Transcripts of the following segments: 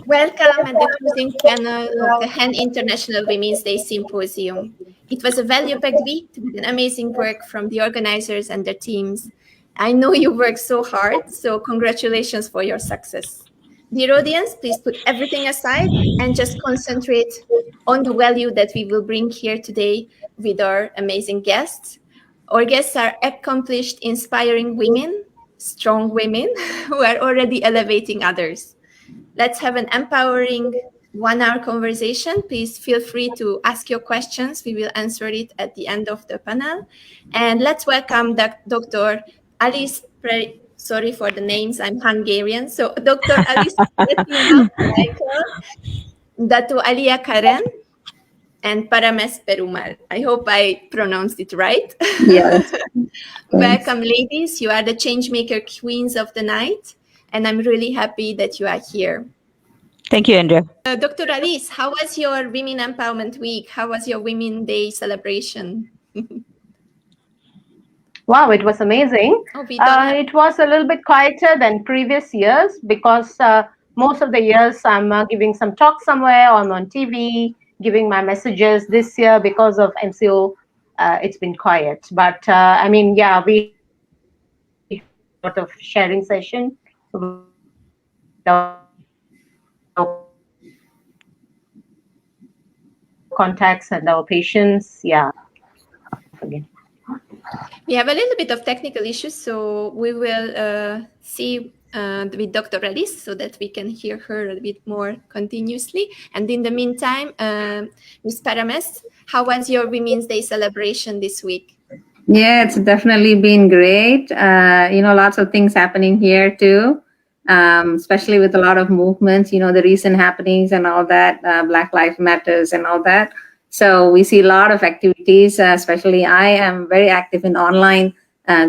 Welcome at the closing panel of the HEN International Women's Day Symposium. It was a value-packed week with an amazing work from the organizers and their teams. I know you worked so hard, so congratulations for your success. Dear audience, please put everything aside and just concentrate on the value that we will bring here today with our amazing guests. Our guests are accomplished, inspiring women, strong women who are already elevating others. Let's have an empowering 1 hour conversation. Please feel free to ask your questions. We will answer it at the end of the panel. And let's welcome Dr. Alice. Sorry for the names, I'm Hungarian. So Dr. Alice Prethima, Michael, Dato Aliyah Karen, and Parames Perumal. I hope I pronounced it right. Yes. Welcome, ladies. You are the changemaker queens of the night, and I'm really happy that you are here. Thank you, Andrea. Dr. Alice, how was your Women Empowerment Week? How was your Women Day celebration? Wow, it was amazing. It was a little bit quieter than previous years because most of the years I'm giving some talk somewhere, or I'm on TV, giving my messages. This year, because of MCO, it's been quiet. But I mean, yeah, we had a lot of sharing session. Contacts and our patients. Yeah. Again. We have a little bit of technical issues, so we will see with Dr. Alice so that we can hear her a bit more continuously. And in the meantime, Ms. Parames, how was your Women's Day celebration this week? Yeah, it's definitely been great. Lots of things happening here too, especially with a lot of movements, the recent happenings and all that, Black Lives Matters and all that. So we see a lot of activities, especially I am very active in online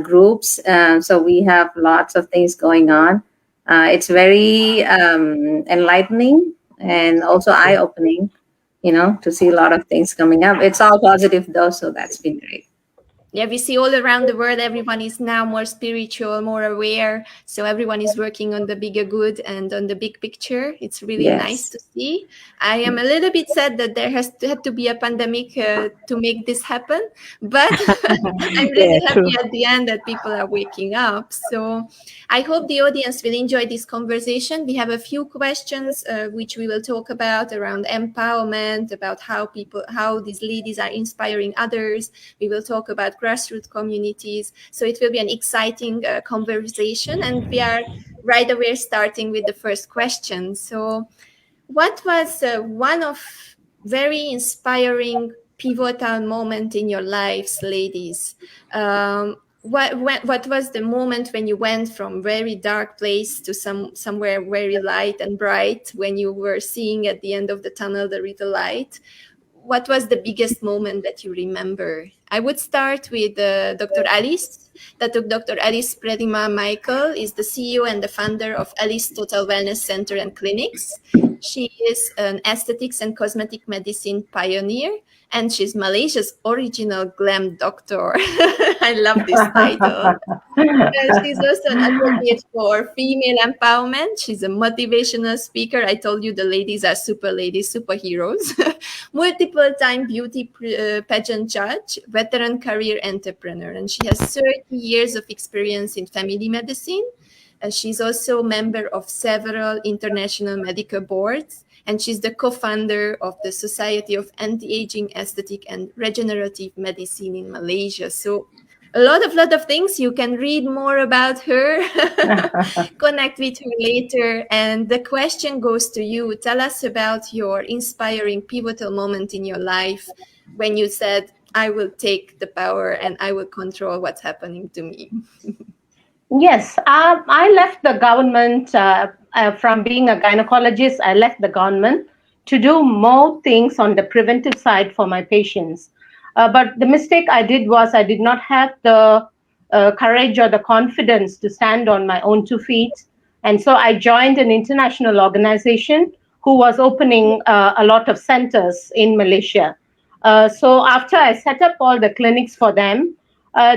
groups. So we have lots of things going on. It's very enlightening and also eye-opening, to see a lot of things coming up. It's all positive though, so that's been great. Yeah, we see all around the world, everyone is now more spiritual, more aware. So everyone is working on the bigger good and on the big picture. It's really nice to see. I am a little bit sad that there had to be a pandemic to make this happen. But I'm really happy at the end that people are waking up. So I hope the audience will enjoy this conversation. We have a few questions which we will talk about around empowerment, about how these ladies are inspiring others. We will talk about grassroots communities. So it will be an exciting conversation. And we are right away starting with the first question. So what was one of very inspiring pivotal moment in your lives, ladies? What was the moment when you went from very dark place to somewhere very light and bright, when you were seeing at the end of the tunnel the little light? What was the biggest moment that you remember? I would start with Dr. Alice. Dr. Alice Prethima Michael is the CEO and the founder of Alice Total Wellness Center and Clinics. She is an aesthetics and cosmetic medicine pioneer, and she's Malaysia's original glam doctor. I love this title. She's also an advocate for female empowerment. She's a motivational speaker. I told you the ladies are super ladies, superheroes. Multiple time beauty pageant judge, veteran career entrepreneur, and she has 30 years of experience in family medicine. She's also a member of several international medical boards, and she's the co-founder of the Society of Anti-Aging Aesthetic and Regenerative Medicine in Malaysia. So a lot of things. You can read more about her, connect with her later. And the question goes to you. Tell us about your inspiring pivotal moment in your life when you said, I will take the power and I will control what's happening to me. Yes, I left the government from being a gynecologist. I left the government to do more things on the preventive side for my patients. But the mistake I did was I did not have the courage or the confidence to stand on my own 2 feet. And so I joined an international organization who was opening a lot of centers in Malaysia. So after I set up all the clinics for them,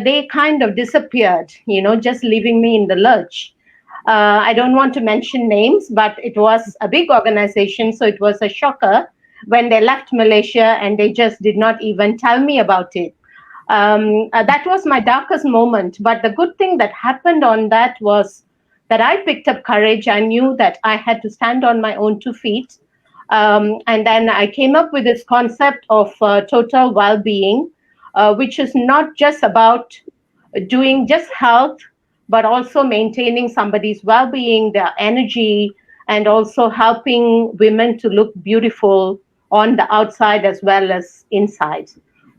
they kind of disappeared, just leaving me in the lurch. I don't want to mention names, but it was a big organization, so it was a shocker when they left Malaysia and they just did not even tell me about it. That was my darkest moment. But the good thing that happened on that was that I picked up courage. I knew that I had to stand on my own 2 feet. And then I came up with this concept of total well-being, which is not just about doing just health, but also maintaining somebody's well-being, their energy, and also helping women to look beautiful on the outside as well as inside.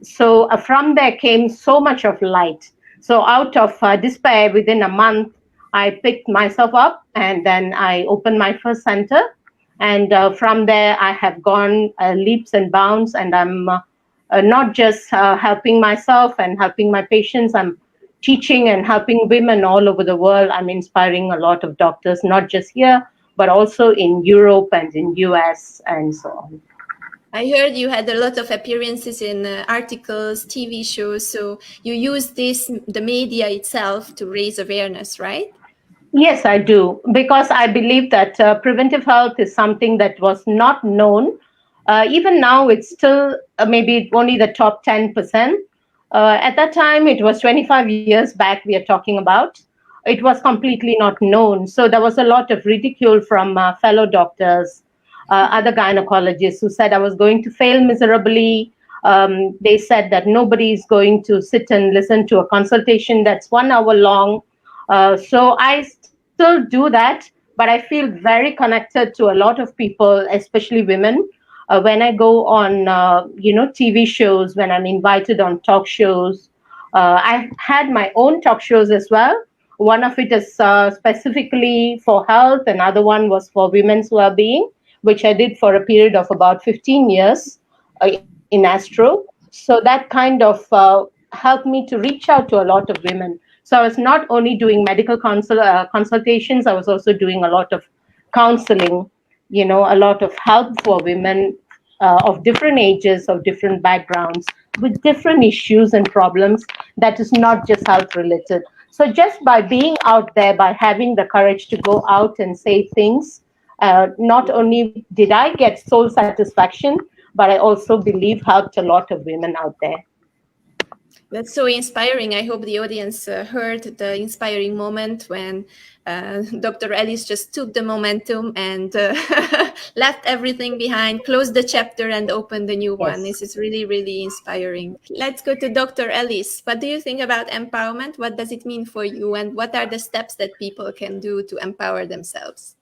So from there came so much of light. So out of despair, within a month, I picked myself up and then I opened my first center. And from there, I have gone leaps and bounds, and I'm not just helping myself and helping my patients. I'm teaching and helping women all over the world. I'm inspiring a lot of doctors, not just here, but also in Europe and in US and so on. I heard you had a lot of appearances in articles, TV shows. So you use the media itself to raise awareness, right? Yes, I do, because I believe that preventive health is something that was not known. Even now, it's still maybe only the top 10%. At that time, it was 25 years back we are talking about. It was completely not known. So there was a lot of ridicule from fellow doctors, other gynecologists who said I was going to fail miserably. They said that nobody is going to sit and listen to a consultation that's 1 hour long. So I still do that, but I feel very connected to a lot of people, especially women. When I go on, TV shows, when I'm invited on talk shows, I've had my own talk shows as well. One of it is specifically for health, another one was for women's well-being, which I did for a period of about 15 years in Astro. So that kind of helped me to reach out to a lot of women. So I was not only doing medical consultations, I was also doing a lot of counseling, a lot of help for women of different ages, of different backgrounds, with different issues and problems that is not just health related. So just by being out there, by having the courage to go out and say things, not only did I get soul satisfaction, but I also believe helped a lot of women out there. That's so inspiring. I hope the audience heard the inspiring moment when Dr. Ellis just took the momentum and left everything behind, closed the chapter and opened a new one. This is really, really inspiring. Let's go to Dr. Ellis. What do you think about empowerment? What does it mean for you? And what are the steps that people can do to empower themselves?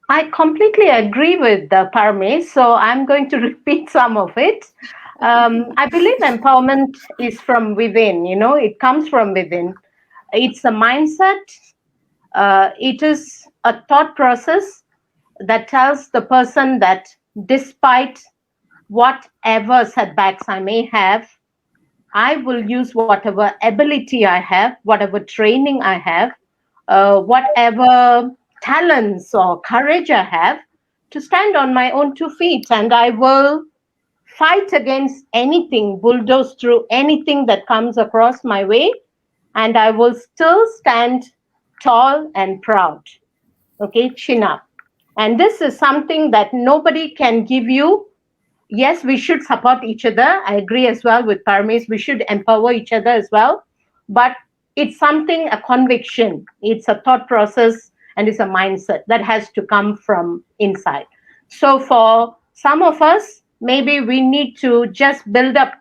I completely agree with Parames, so I'm going to repeat some of it. I believe empowerment is from within, it comes from within. It's a mindset. It is a thought process that tells the person that despite whatever setbacks I may have, I will use whatever ability I have, whatever training I have, whatever talents or courage I have to stand on my own 2 feet, and I will fight against anything, bulldoze through anything that comes across my way, and I will still stand tall and proud. Okay, chin up. And this is something that nobody can give you. Yes, we should support each other. I agree as well with Parames. We should empower each other as well. But it's something, a conviction. It's a thought process and it's a mindset that has to come from inside. So for some of us, maybe we need to just build up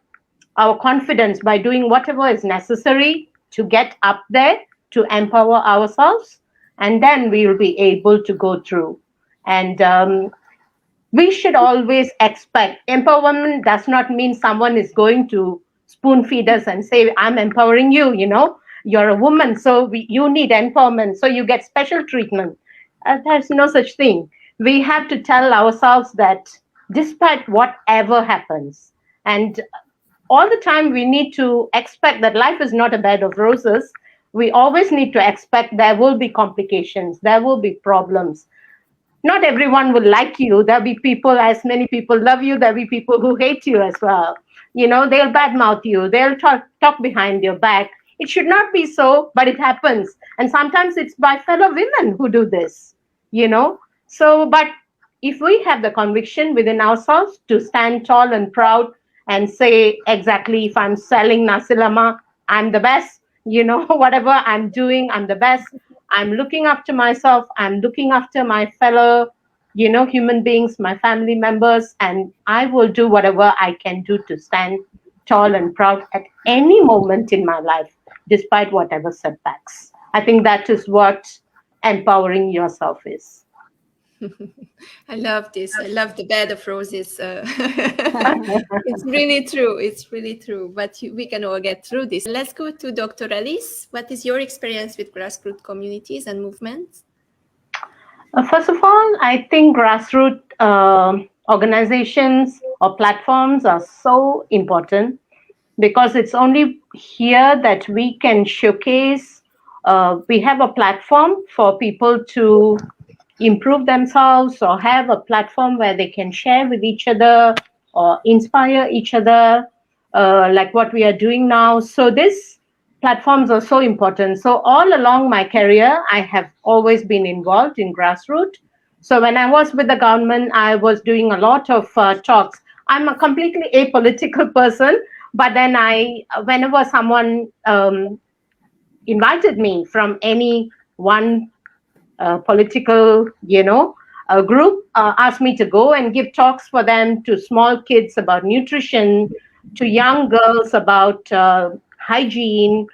our confidence by doing whatever is necessary to get up there, to empower ourselves, and then we will be able to go through. And we should always expect empowerment does not mean someone is going to spoon feed us and say, I'm empowering you, you're a woman, so you need empowerment, so you get special treatment. There's no such thing. We have to tell ourselves that despite whatever happens, and all the time we need to expect that life is not a bed of roses. We always need to expect there will be complications, there will be problems. Not everyone will like you. There'll be people, as many people love you, there'll be people who hate you as well. They'll badmouth you, they'll talk behind your back. It should not be so, but it happens. And sometimes it's by fellow women who do this, you know. So, but if we have the conviction within ourselves to stand tall and proud and say exactly, if I'm selling nasilama, I'm the best, you know, whatever I'm doing, I'm the best. I'm looking after myself, I'm looking after my fellow, you know, human beings, my family members, and I will do whatever I can do to stand tall and proud at any moment in my life, despite whatever setbacks. I think that is what empowering yourself is. I love this. I love the bed of roses. It's really true. It's really true. But we can all get through this. Let's go to Dr. Alice. What is your experience with grassroots communities and movements? First of all, I think grassroots organizations or platforms are so important because it's only here that we can showcase. We have a platform for people to improve themselves or have a platform where they can share with each other or inspire each other, like what we are doing now. So these platforms are so important. So all along my career, I have always been involved in grassroots. So when I was with the government, I was doing a lot of talks. I'm a completely apolitical person, but then whenever someone invited me from any one political, group, asked me to go and give talks for them to small kids about nutrition, to young girls about hygiene,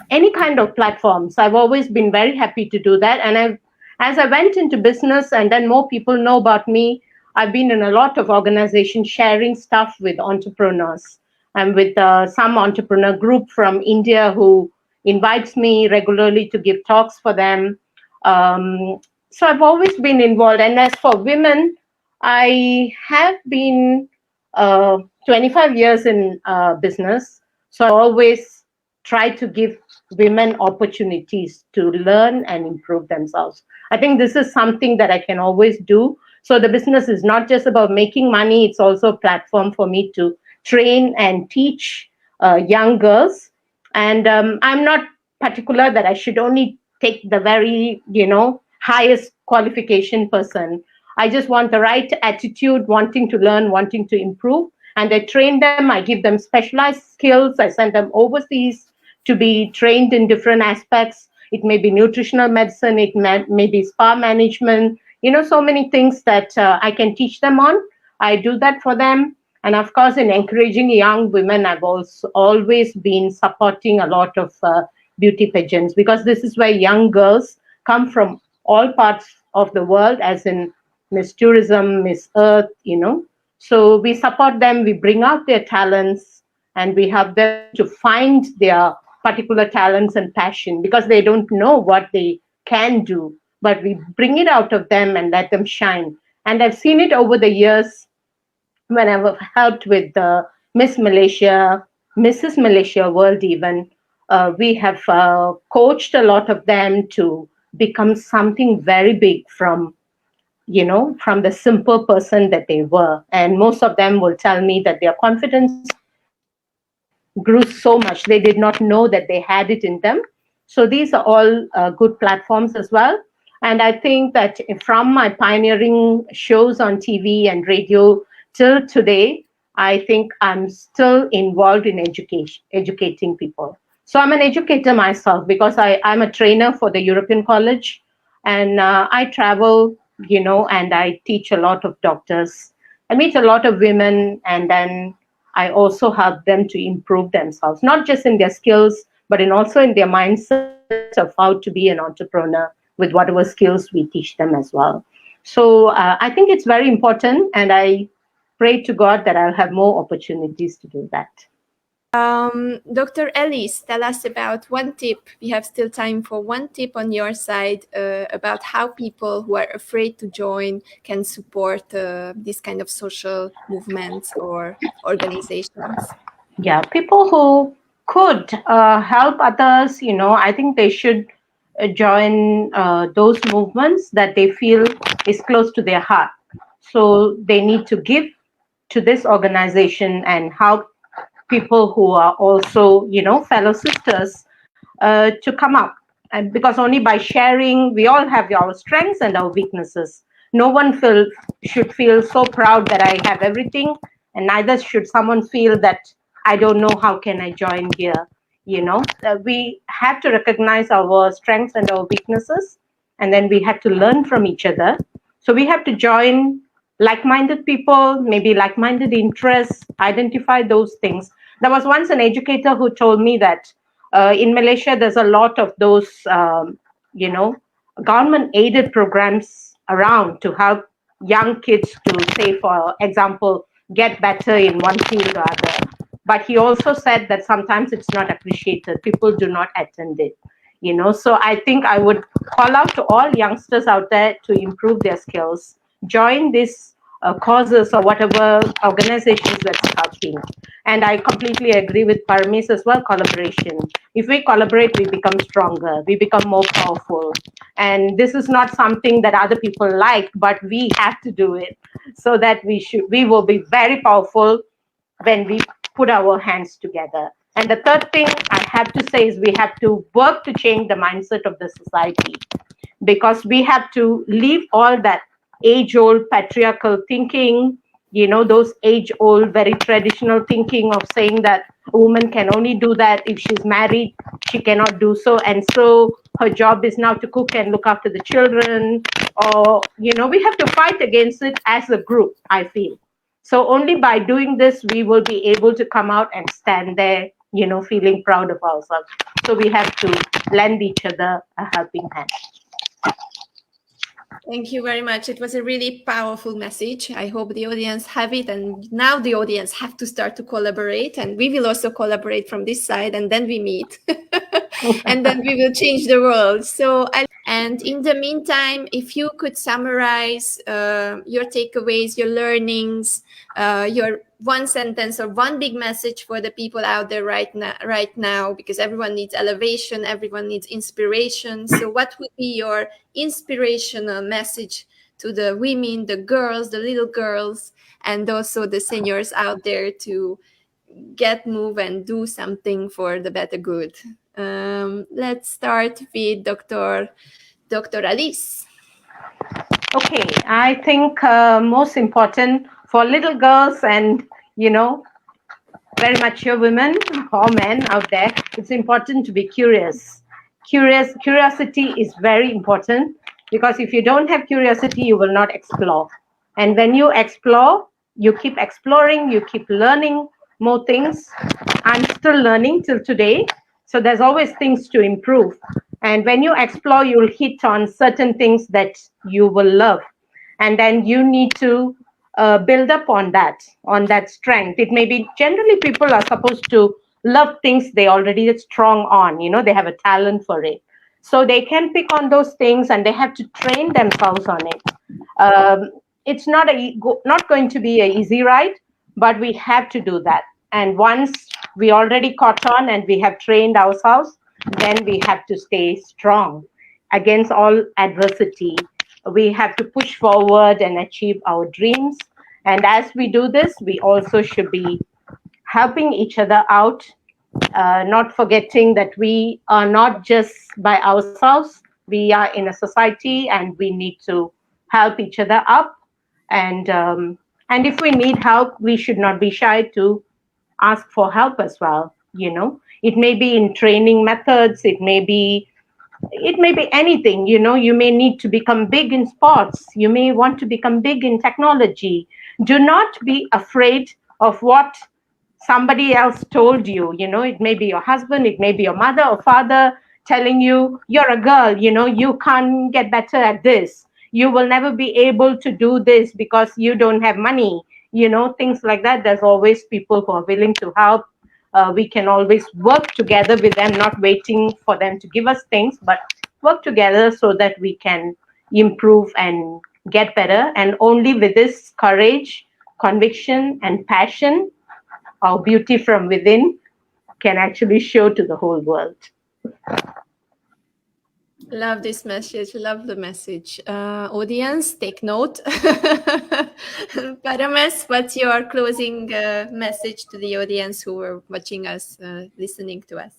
any kind of platforms. I've always been very happy to do that. And as I went into business and then more people know about me, I've been in a lot of organizations sharing stuff with entrepreneurs. I'm with some entrepreneur group from India who invites me regularly to give talks for them. So I've always been involved. And as for women, I have been 25 years in business. So I always try to give women opportunities to learn and improve themselves. I think this is something that I can always do. So the business is not just about making money. It's also a platform for me to train and teach young girls. And I'm not particular that I should only take the very, highest qualification person. I just want the right attitude, wanting to learn, wanting to improve. And I train them, I give them specialized skills. I send them overseas to be trained in different aspects. It may be nutritional medicine, it may be spa management, so many things that I can teach them on. I do that for them. And of course, in encouraging young women, I've also always been supporting a lot of beauty pageants, because this is where young girls come from all parts of the world, as in Miss Tourism, Miss Earth, So we support them, we bring out their talents, and we help them to find their particular talents and passion, because they don't know what they can do, but we bring it out of them and let them shine. And I've seen it over the years when I've helped with Miss Malaysia, Mrs. Malaysia World even. We have coached a lot of them to become something very big from the simple person that they were. And most of them will tell me that their confidence grew so much. They did not know that they had it in them. So these are all good platforms as well. And I think that from my pioneering shows on TV and radio till today, I think I'm still involved in educating people. So I'm an educator myself, because I'm a trainer for the European College, and I travel, and I teach a lot of doctors. I meet a lot of women, and then I also help them to improve themselves, not just in their skills, but also in their mindset of how to be an entrepreneur with whatever skills we teach them as well. So I think it's very important, and I pray to God that I'll have more opportunities to do that. Dr. Ellis, tell us about one tip. We have still time for one tip on your side about how people who are afraid to join can support this kind of social movements or organizations. Yeah, people who could help others, I think they should join those movements that they feel is close to their heart. So they need to give to this organization and help people who are also, fellow sisters, to come up. And because only by sharing, we all have our strengths and our weaknesses. No one should feel so proud that I have everything, and neither should someone feel that I don't know how can I join here. We have to recognize our strengths and our weaknesses, and then we have to learn from each other. So we have to join like-minded people, maybe like-minded interests, identify those things. There was once an educator who told me that in Malaysia, there's a lot of those, government-aided programs around to help young kids to, say, for example, get better in one field or other. But he also said that sometimes it's not appreciated. People do not attend it. So I think I would call out to all youngsters out there to improve their skills, join these causes or whatever organizations that's helping. And I completely agree with Parames as well, collaboration. If we collaborate, we become stronger, we become more powerful. And this is not something that other people like, but we have to do it so that we will be very powerful when we put our hands together. And the third thing I have to say is we have to work to change the mindset of the society, because we have to leave all that age-old patriarchal thinking, those age-old, very traditional thinking of saying that a woman can only do that if she's married, she cannot do so. And so her job is now to cook and look after the children. Or, we have to fight against it as a group, I feel. So only by doing this, we will be able to come out and stand there, feeling proud of ourselves. So we have to lend each other a helping hand. Thank you very much. It was a really powerful message. I hope the audience have it. And now the audience have to start to collaborate. And we will also collaborate from this side. And then we meet. And then we will change the world. And in the meantime, if you could summarize your takeaways, your learnings, your one sentence or one big message for the people out there right now, because everyone needs elevation, everyone needs inspiration. So what would be your inspirational message to the women, the girls, the little girls, and also the seniors out there to move and do something for the better good? Let's start with Dr. Alice. Okay, I think most important for little girls and, very mature women or men out there, it's important to be curious. Curiosity is very important, because if you don't have curiosity, you will not explore. And when you explore, you keep exploring, you keep learning more things. I'm still learning till today, so there's always things to improve. And when you explore, you'll hit on certain things that you will love. And then you need to build up on that strength. It may be, generally people are supposed to love things they already strong on, they have a talent for it. So they can pick on those things and they have to train themselves on it. It's not going to be an easy ride, but we have to do that. And once we already caught on and we have trained ourselves, then we have to stay strong against all adversity. We have to push forward and achieve our dreams. And as we do this, we also should be helping each other out, not forgetting that we are not just by ourselves. We are in a society and we need to help each other up. And if we need help, we should not be shy to ask for help as well. It may be in training methods, it may be anything. You may need to become big in sports, you may want to become big in technology. Do not be afraid of what somebody else told you. It may be your husband, it may be your mother or father telling you, you're a girl, you can't get better at this, you will never be able to do this because you don't have money, things like that. There's always people who are willing to help. We can always work together with them, not waiting for them to give us things, but work together so that we can improve and get better. And only with this courage, conviction, and passion, our beauty from within can actually show to the whole world. Love this message. Love the message. Audience, take note. Parames, what's your closing message to the audience who are watching us, listening to us?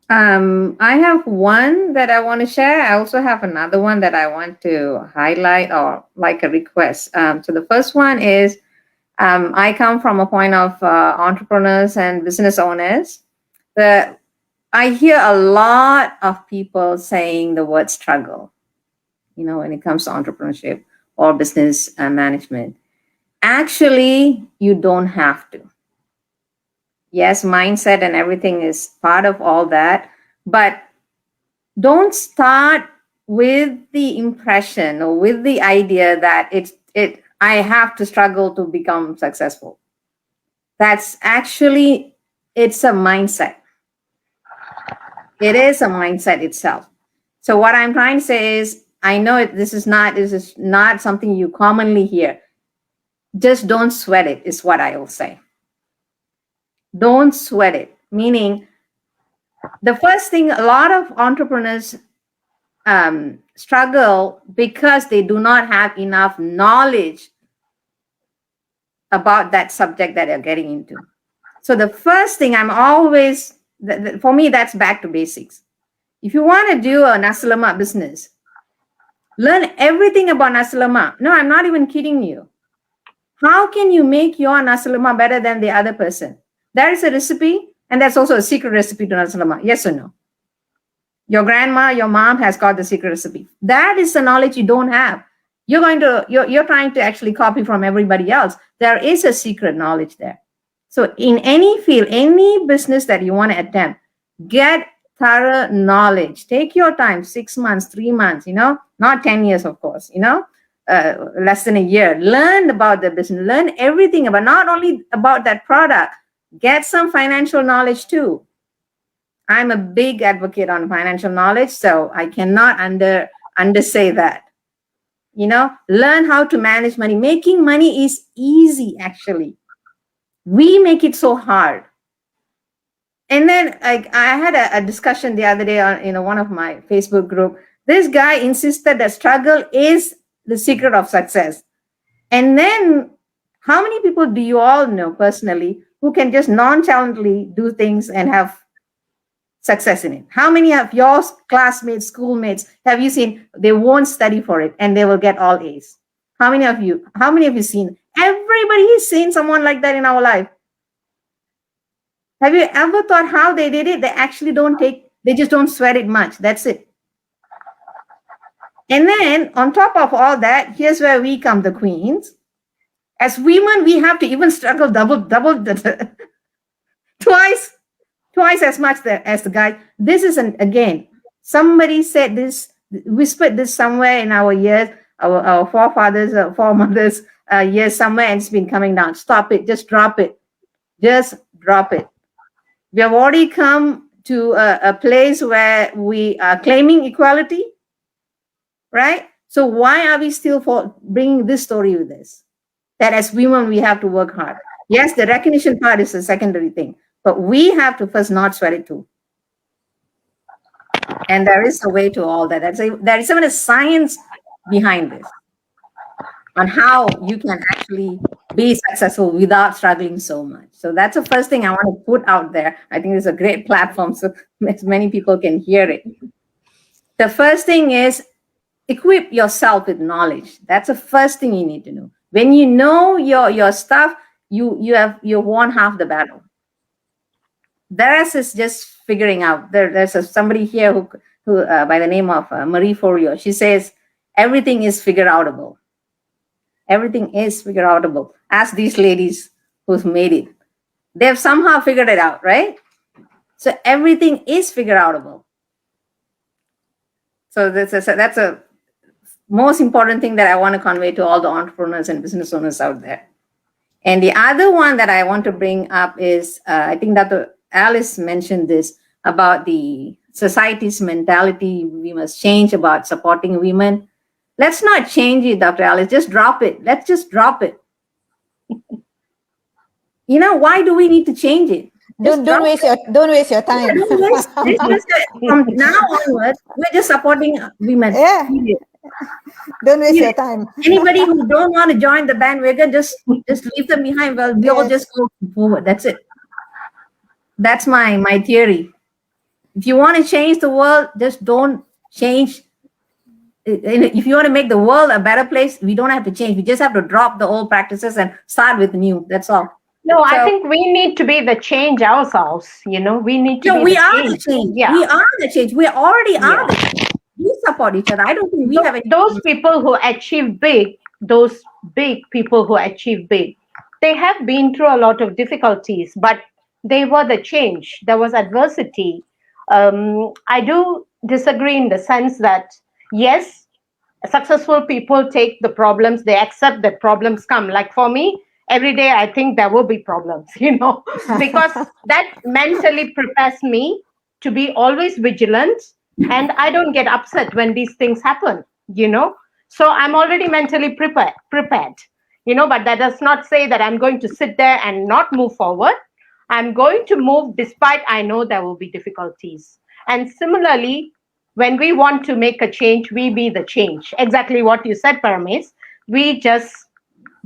I have one that I want to share. I also have another one that I want to highlight or like a request. So the first one is I come from a point of entrepreneurs and business owners. I hear a lot of people saying the word struggle, when it comes to entrepreneurship or business management. Actually, you don't have to. Yes, mindset and everything is part of all that, but don't start with the impression or with the idea that I have to struggle to become successful. It's a mindset. It is a mindset itself. So what I'm trying to say is, I know this is not something you commonly hear. Just don't sweat it, is what I will say. Don't sweat it. Meaning, the first thing, a lot of entrepreneurs struggle because they do not have enough knowledge about that subject that they're getting into. So the first thing for me, that's back to basics. If you want to do a nasi lemak business, learn everything about nasi lemak. No, I'm not even kidding you. How can you make your nasi lemak better than the other person? There is a recipe, and that's also a secret recipe to nasi lemak. Yes or no? Your grandma, your mom has got the secret recipe. That is the knowledge you don't have. You're trying to actually copy from everybody else. There is a secret knowledge there. So in any field, any business that you want to attempt, get thorough knowledge. Take your time, 6 months, 3 months, not 10 years, of course, less than a year. Learn about the business, learn everything about, not only about that product, get some financial knowledge too. I'm a big advocate on financial knowledge, so I cannot undersay that. Learn how to manage money. Making money is easy, actually. We make it so hard. And then I had a discussion the other day on one of my Facebook group. This guy insisted that struggle is the secret of success. And then how many people do you all know personally who can just nonchalantly do things and have success in it? How many of your classmates, schoolmates have you seen they won't study for it and they will get all A's? How many of you seen? Everybody has seen someone like that in our life. Have you ever thought how they did it? They just don't sweat it much. That's it. And then on top of all that, here's where we come, the queens. As women, we have to even struggle double twice as much as the guy. This isn't, again, somebody said this, whispered this somewhere in our years, our forefathers, foremothers years somewhere, and it's been coming down. Stop it. Just drop it. Just drop it. We have already come to a place where we are claiming equality, right? So why are we still bringing this story with this? That as women, we have to work hard. Yes, the recognition part is a secondary thing, but we have to first not sweat it too. And there is a way to all that. There is even a science behind this on how you can actually be successful without struggling so much. So that's the first thing I want to put out there. I think it's a great platform so as many people can hear it. The first thing is equip yourself with knowledge. That's the first thing you need to know. When you know your stuff, you won half the battle. The rest is just figuring out. There's somebody here who by the name of Marie Forleo. She says everything is figure outable. Everything is figure outable. Ask these ladies who've made it. They've somehow figured it out, right? So everything is figure outable. So that's a most important thing that I want to convey to all the entrepreneurs and business owners out there. And the other one that I want to bring up is, I think Dato Alice mentioned this about the society's mentality we must change about supporting women. Let's not change it, Dr. Alice. Just drop it. Let's just drop it. Why do we need to change it? Don't waste your time. Don't waste. From now onwards, we're just supporting women. Yeah. Don't waste your time. Anybody who don't want to join the bandwagon, just leave them behind. Well, we all just go forward. That's it. That's my theory. If you want to change the world, just don't change. If you want to make the world a better place, we don't have to change. We just have to drop the old practices and start with new. That's all. No, I think we need to be the change ourselves. We need to be we the are change. the change. Yeah. We are the change. We already are the change. We support each other. I don't think we have any. Those people who achieve big, those big people who achieve big, they have been through a lot of difficulties, but they were the change. There was adversity. I do disagree in the sense that, yes, successful people take the problems, they accept that problems come. Like for me, every day I think there will be problems, because that mentally prepares me to be always vigilant, and I don't get upset when these things happen, So I'm already mentally prepared, but that does not say that I'm going to sit there and not move forward. I'm going to move despite I know there will be difficulties. And similarly, when we want to make a change, we be the change. Exactly what you said, Parames. We just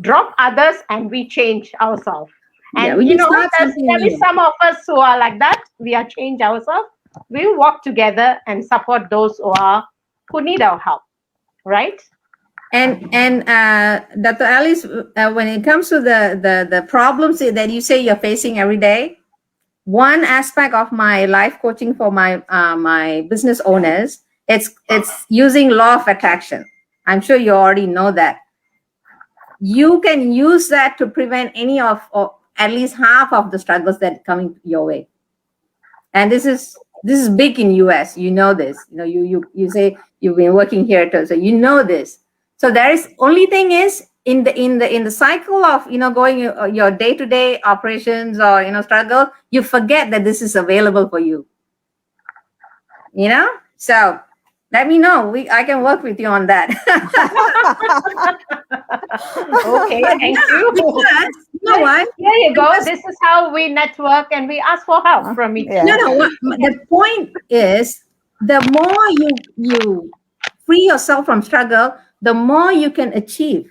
drop others and we change ourselves. And there is some of us who are like that. We are change ourselves. We work together and support those who need our help, right? And Dr. Alice, when it comes to the problems that you say you're facing every day, one aspect of my life coaching for my my business owners, it's using law of attraction. I'm sure you already know that. You can use that to prevent any of or at least half of the struggles that coming your way. And this is big in US. You know this. You say you've been working here too, so you know this. So there is only thing is in the cycle of going your day-to-day operations or struggle, you forget that this is available for you. So let me know. I can work with you on that. Okay, thank you. Because, you know what? There you go. This is how we network and we ask for help from each other. No. The point is, the more you free yourself from struggle, the more you can achieve.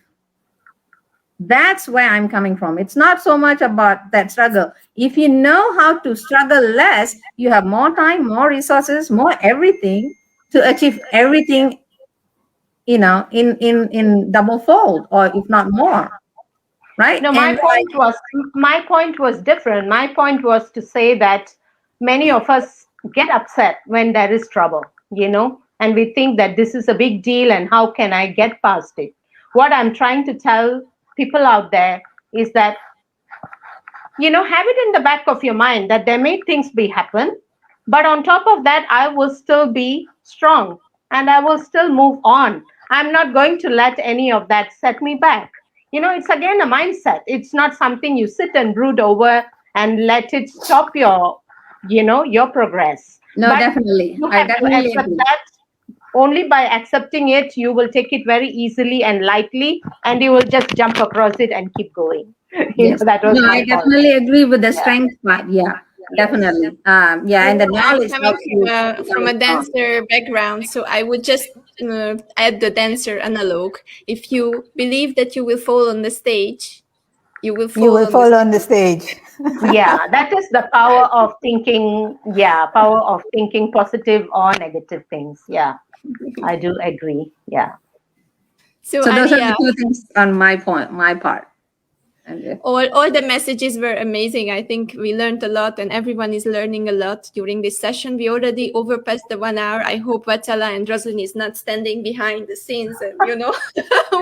That's where I'm coming from. It's not so much about that struggle. If you know how to struggle less, you have more time, more resources, more everything to achieve everything, in double fold, or if not more. Right? No, my point was different. My point was to say that many of us get upset when there is trouble, and we think that this is a big deal and how can I get past it? What I'm trying to tell people out there is that, have it in the back of your mind that there may things be happen, but on top of that, I will still be strong and I will still move on. I'm not going to let any of that set me back. It's again a mindset. It's not something you sit and brood over and let it stop your progress. No, but definitely. You have to accept that. Only by accepting it, you will take it very easily and lightly, and you will just jump across it and keep going. Yes. That was I definitely agree with the strength part. Yeah, definitely. And the knowledge. I'm coming from a dancer background, so I would just add the dancer analog. If you believe that you will fall on the stage, you will fall on the stage. Yeah, that is the power of thinking. Yeah, power of thinking positive or negative things. Yeah, I do agree. Yeah. So those Aliyah, are the two things on my part. All the messages were amazing. I think we learned a lot and everyone is learning a lot during this session. We already overpassed the 1 hour. I hope Vatsala and Roslyn is not standing behind the scenes and,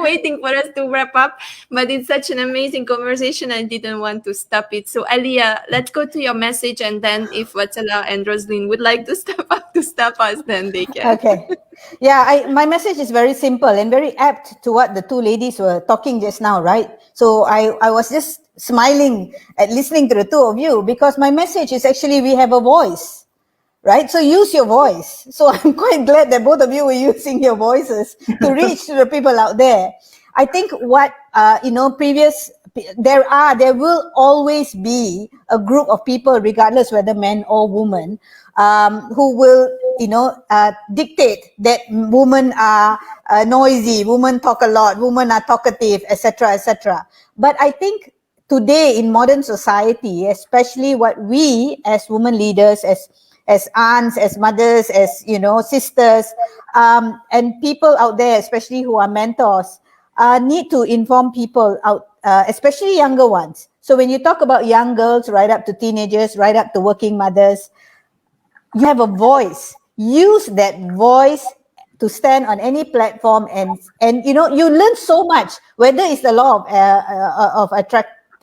waiting for us to wrap up. But it's such an amazing conversation. I didn't want to stop it. So Aliyah, let's go to your message. And then if Vatsala and Roslyn would like to stop us, then they can. Okay. Yeah, my message is very simple and very apt to what the two ladies were talking just now, right? So I was just smiling at listening to the two of you, because my message is actually we have a voice, right? So use your voice. So I'm quite glad that both of you were using your voices to reach to the people out there. I think what, previous there will always be a group of people, regardless whether men or women, who will, dictate that women are noisy, women talk a lot, women are talkative, etc., etc. But I think today in modern society, especially what we as women leaders, as aunts, as mothers, as sisters, and people out there, especially who are mentors, need to inform people out, especially younger ones. So when you talk about young girls, right up to teenagers, right up to working mothers, you have a voice. Use that voice to stand on any platform, and you learn so much. Whether it's the law of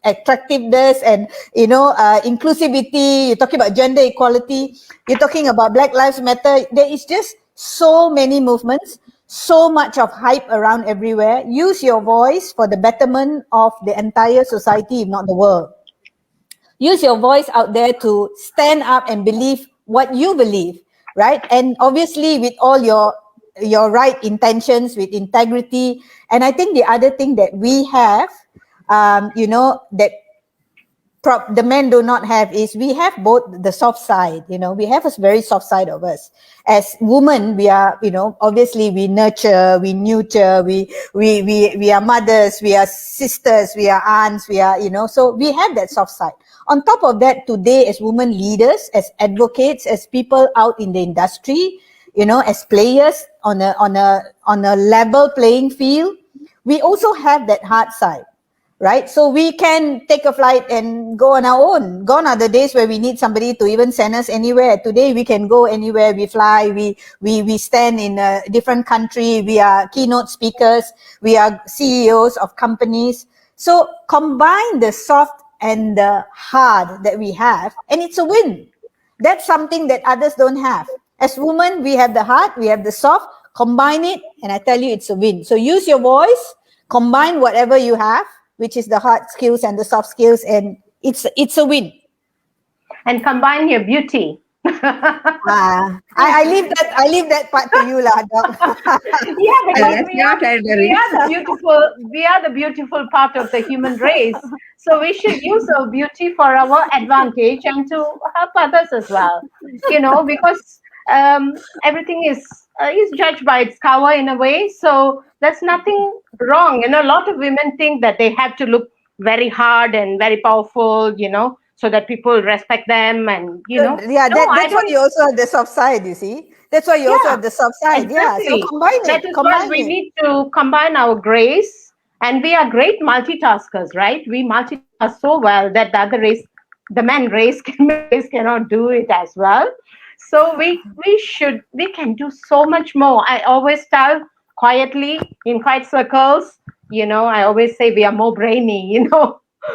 attractiveness and inclusivity. You're talking about gender equality. You're talking about Black Lives Matter. There is just so many movements, so much of hype around everywhere. Use your voice for the betterment of the entire society, if not the world. Use your voice out there to stand up and believe what you believe, right? And obviously with all your right intentions, with integrity. And I think the other thing that we have, that the men do not have, is we have both the soft side. We have a very soft side of us. As women, we are, obviously we nurture, we nurture, we are mothers, we are sisters, we are aunts, we are, so we have that soft side. On top of that, today as women leaders, as advocates, as people out in the industry, as players on a level playing field, we also have that hard side. Right? So we can take a flight and go on our own. Gone are the days where we need somebody to even send us anywhere. Today we can go anywhere. We fly, we stand in a different country. We are keynote speakers. We are CEOs of companies. So combine the soft and the hard that we have, and it's a win. That's something that others don't have. As women, we have the hard, we have the soft. Combine it, and I tell you, it's a win. So use your voice, combine whatever you have, which is the hard skills and the soft skills, and it's a win. And combine your beauty. I leave that part to you, lah. Yeah, because we are the beautiful part of the human race. So we should use our beauty for our advantage and to help others as well. Because everything is judged by its cover in a way. So there's nothing wrong. A lot of women think that they have to look very hard and very powerful, so that people respect them, and Yeah, that's why you also have the soft side, you see. That's why you also have the soft side. Exactly. Yeah, so combine it. That is why we need to combine our grace, and we are great multitaskers, right? We multitask so well that the man race cannot do it as well. So we can do so much more. I always tell quietly in quiet circles, I always say we are more brainy,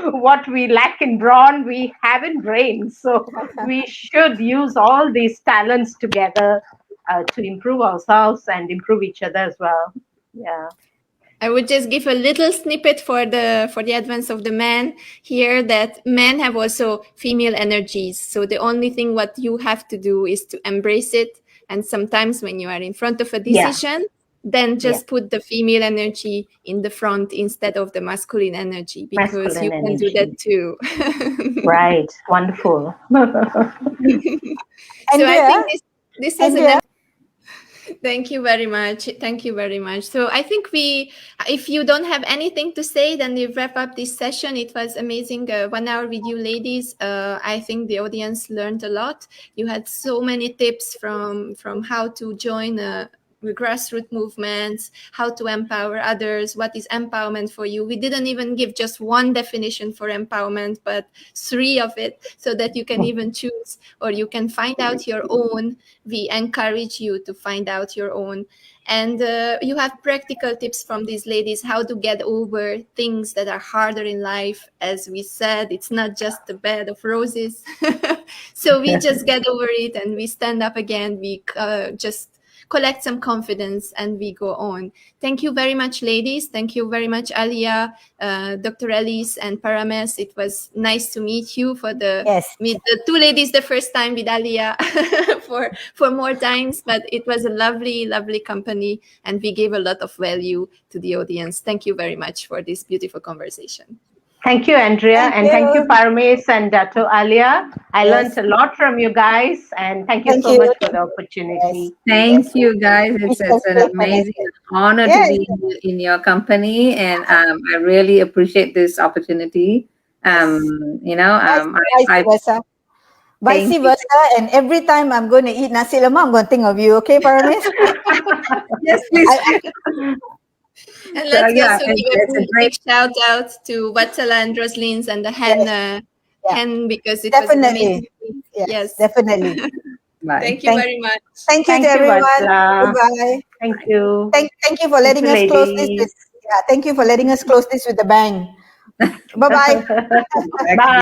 what we lack in brawn, we have in brain. So we should use all these talents together to improve ourselves and improve each other as well. Yeah. I would just give a little snippet for the advance of the man here, that men have also female energies. So the only thing what you have to do is to embrace it. And sometimes when you are in front of a decision, then just put the female energy in the front instead of the masculine energy, because you can do that too. Right. Wonderful. So I think this is an... Thank you very much. Thank you very much. So I think if you don't have anything to say, then we wrap up this session. It was amazing 1 hour with you ladies. I think the audience learned a lot. You had so many tips from how to join grassroots movements, how to empower others, what is empowerment for you. We didn't even give just one definition for empowerment, but 3 of it, so that you can even choose, or you can find out your own. We encourage you to find out your own. And you have practical tips from these ladies, how to get over things that are harder in life. As we said, it's not just a bed of roses. So we just get over it and we stand up again. We just collect some confidence and we go on. Thank you very much, ladies. Thank you very much, Aliyah, Dr. Alice, and Parames. It was nice to meet you meet the 2 ladies the first time, with Aliyah for more times, but it was a lovely, lovely company, and we gave a lot of value to the audience. Thank you very much for this beautiful conversation. Thank you, Andrea, Thank and thank you, you. Parames and Dato Aliyah. I Yes. learned a lot from you guys, and thank you Thank so you. much for the Yes. opportunity. Yes. Thank you, guys. Wish It's us an great amazing Wednesday. honor to Yes. be in your company, and I really appreciate this opportunity. You know, Vice I versa. Vice thank you. versa. And every time I'm going to eat nasi lemak, I'm going to think of you. Okay, Parames? Yes, please. And So let's yeah, also give a it's a great. big shout out to Watsala and Roslyn's and the HEN, Yes. Yeah. HEN, because it was an amazing Definitely. thing. Yes. Yes. Definitely. Bye. Thank you very much. Thank you to Thank you, everyone. Vatla. Goodbye. Thank you. Thank you for Thank letting you, us close this with ladies. thank you for letting us close this with a bang. Bye bye. Bye.